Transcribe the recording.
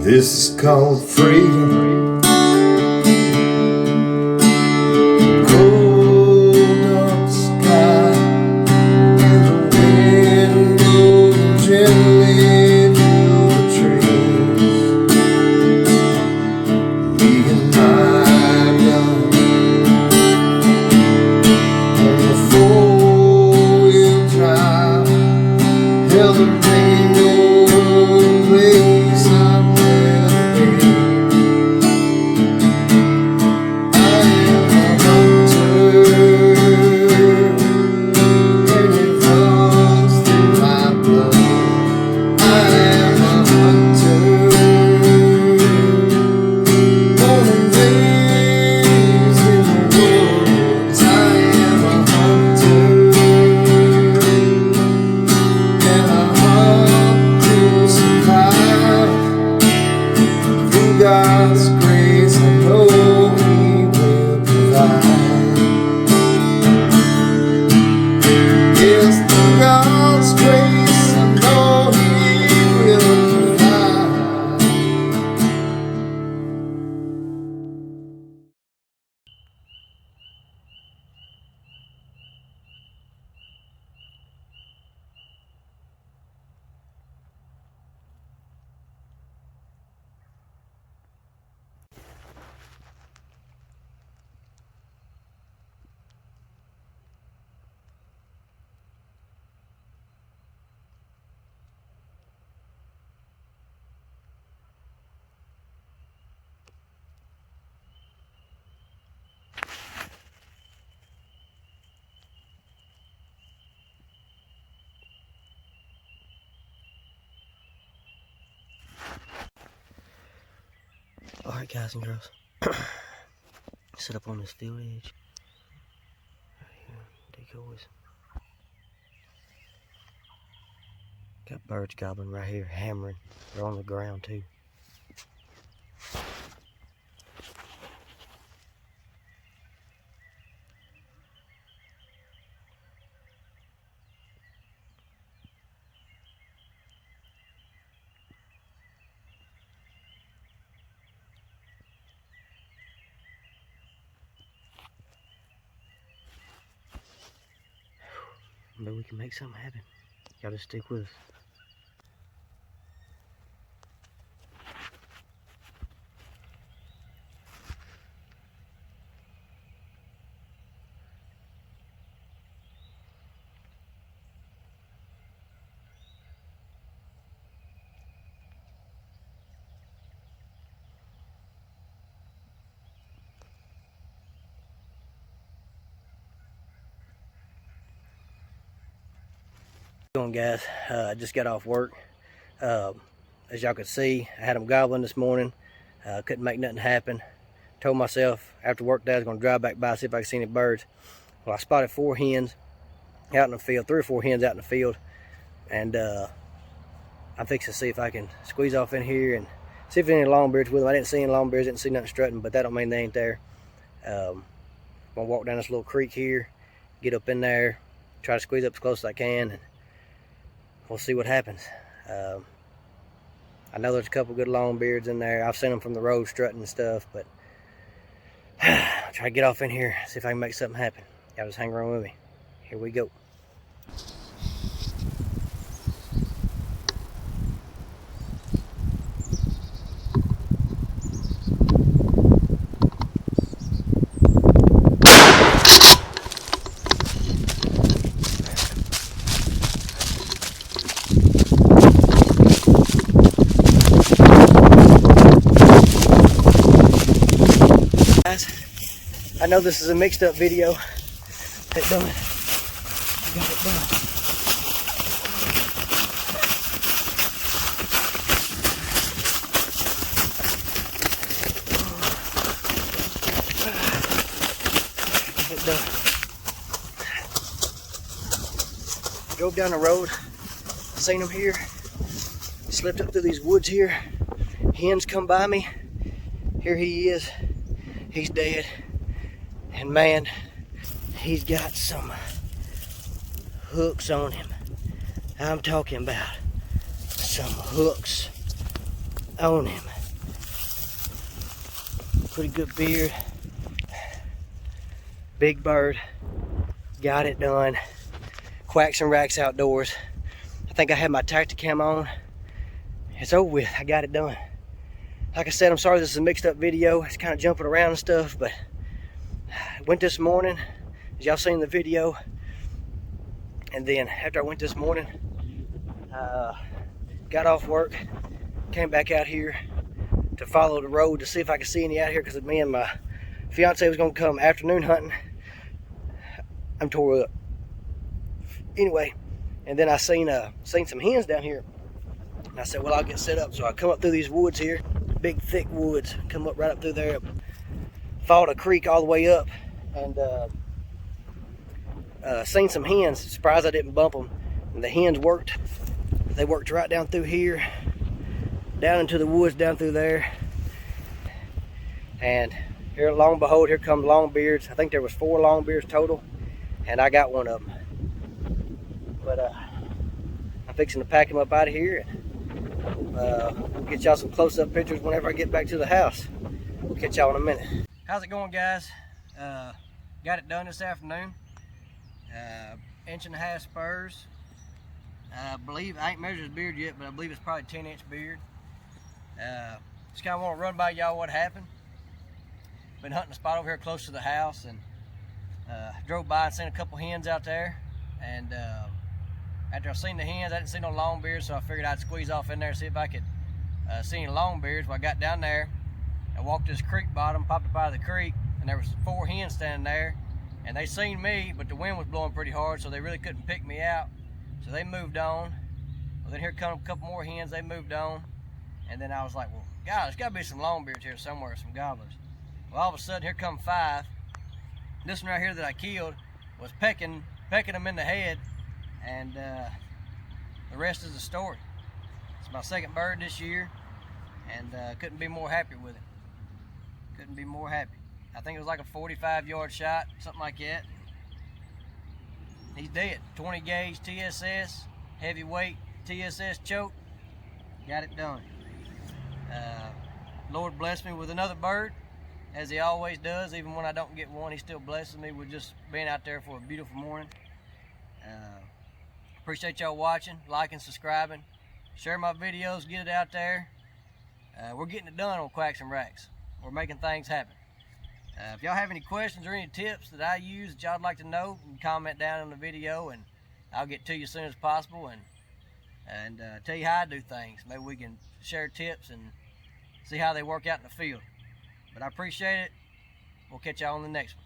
This is called freedom. Cold dark sky and the wind blowing gently through the trees. Me and my gun on the four-wheel drive held the rain over the place I'd rather be. I am a hunter, and it runs through my blood. I am a hunter, born and raised in the woods. I am a hunter, and I hunt to survive. Through God's grace, I know He will provide. Yes, through God's grace, I know He will provide. Alright guys and girls, sit up on this field edge right here, decoys. Got birds gobbling right here, hammering. They're on the ground too. Maybe we can make something happen. Y'all just stick with us. Going guys, I just got off work. As y'all could see, I had them gobbling this morning. Couldn't make nothing happen. Told myself after work day I was going to drive back by, see if I could see any birds. Well, I spotted 4 hens out in the field, 3 or 4 hens out in the field, and I'm fixing to see if I can squeeze off in here and see if there's any longbeards with them. I didn't see any longbeards, didn't see nothing strutting, but that don't mean they ain't there. I'm gonna walk down this little creek here, get up in there, try to squeeze up as close as I can, and we'll see what happens. I know there's a couple good longbeards in there. I've seen them from the road strutting and stuff, but I'll try to get off in here, see if I can make something happen. Y'all just hang around with me. Here we go. I know this is a mixed up video. It done. I got it done. Got it done. Drove down the road, seen him here, slipped up through these woods here. Hens come by me. Here he is. He's dead. And man, he's got some hooks on him. I'm talking about some hooks on him. Pretty good beard. Big bird. Got it done. Quacks and Racks Outdoors. I think I had my Tacticam on. It's over with. I got it done. Like I said, I'm sorry this is a mixed up video. It's kind of jumping around and stuff, but I went this morning, as y'all seen the video. And then after I went this morning, got off work, came back out here to follow the road to see if I could see any out here, because me and my fiance was gonna come afternoon hunting. I'm tore up. Anyway, and then I seen some hens down here. And I said, well, I'll get set up. So I come up through these woods here, big thick woods, come up right up through there, followed a creek all the way up, and seen some hens. Surprised I didn't bump them. And the hens worked. They worked right down through here, down into the woods down through there. And here, lo and behold, here come longbeards. I think there was 4 longbeards total, and I got one of them. But I'm fixing to pack them up out of here, and we'll get y'all some close-up pictures whenever I get back to the house. We'll catch y'all in a minute. How's it going, guys? Got it done this afternoon. 1.5 inch spurs. I believe, I ain't measured his beard yet, but I believe it's probably 10-inch beard. Just kind of want to run by y'all what happened. Been hunting a spot over here close to the house, and drove by and seen a couple hens out there. And after I seen the hens, I didn't see no longbeards, so I figured I'd squeeze off in there and see if I could see any longbeards. Well, I got down there, I walked this creek bottom, popped up out of the creek, and there was 4 hens standing there, and they seen me, but the wind was blowing pretty hard, so they really couldn't pick me out. So they moved on. Well, then here come a couple more hens, they moved on. And then I was like, well, God, there's gotta be some longbeards here somewhere, some gobblers. Well, all of a sudden, here come 5. This one right here that I killed was pecking them in the head, and the rest is the story. It's my 2nd bird this year, and couldn't be more happy with it. Couldn't be more happy. I think it was like a 45-yard shot, something like that. He's dead. 20 gauge TSS, heavyweight TSS choke. Got it done. Lord blessed me with another bird, as he always does. Even when I don't get one, he still blesses me with just being out there for a beautiful morning. Appreciate y'all watching, liking, subscribing. Share my videos, get it out there. We're getting it done on Quacks and Racks. We're making things happen. If y'all have any questions or any tips that I use that y'all'd like to know, you can comment down on the video, and I'll get to you as soon as possible and tell you how I do things. Maybe we can share tips and see how they work out in the field. But I appreciate it. We'll catch y'all on the next one.